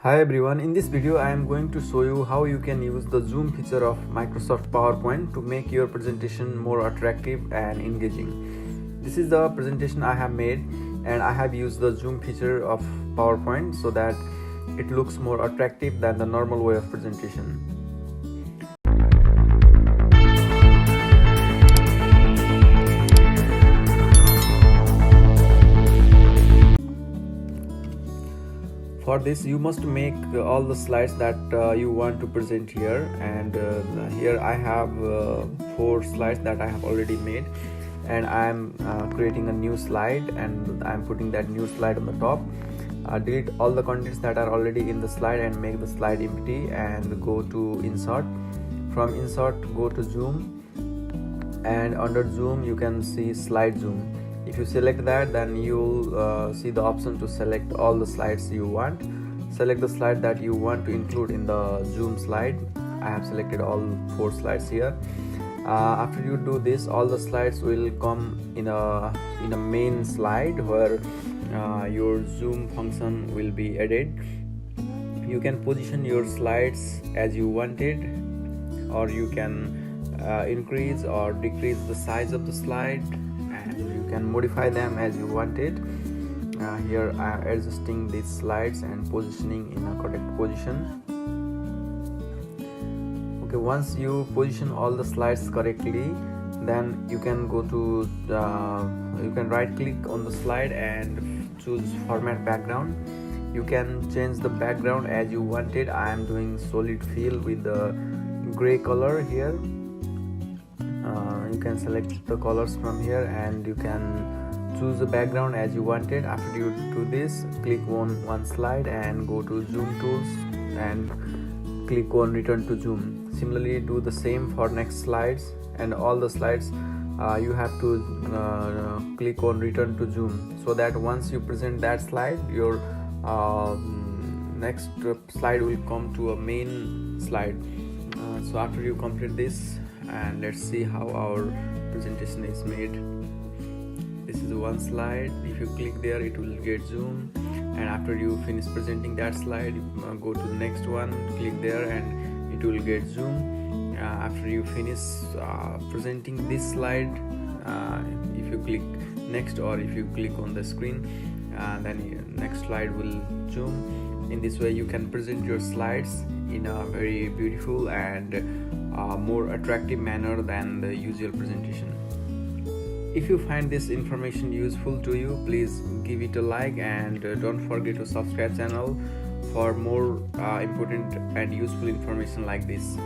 Hi everyone, in this video I am going to show you how you can use the zoom feature of Microsoft PowerPoint to make your presentation more attractive and engaging. This is the presentation I have made and I have used the zoom feature of PowerPoint so that it looks more attractive than the normal way of presentation. For this you must make all the slides that you want to present here, and here I have 4 slides that I have already made, and I am creating a new slide and I am putting that new slide on the top. Delete all the contents that are already in the slide and make the slide empty, and go to insert. From insert go to zoom, and under zoom you can see slide zoom. If you select that, then you'll see the option to select all the slides you want. Select the slide that you want to include in the zoom slide. I have selected all 4 slides here. After you do this, all the slides will come in a main slide where your zoom function will be added. You can position your slides as you wanted, or you can increase or decrease the size of the slide, and you can modify them as you want it. Here I am adjusting these slides and positioning in a correct position. Okay, once you position all the slides correctly, then you can go to you can right click on the slide and choose format background. You can change the background as you want it. I am doing solid fill with the gray color here. You can select the colors from here and you can choose the background as you want it. After you do this, click on one slide and go to zoom tools and click on return to zoom. Similarly, do the same for next slides, and all the slides you have to click on return to zoom, so that once you present that slide, your next slide will come to a main slide. So after you complete this, and let's see how our presentation is made. This is one slide. If you click there, it will get zoom, and after you finish presenting that slide, go to the next one, click there, and it will get zoom. After you finish presenting this slide, if you click next, or if you click on the screen, then next slide will zoom. In this way you can present your slides in a very beautiful and more attractive manner than the usual presentation. If you find this information useful to you, please give it a like, and don't forget to subscribe channel for more important and useful information like this.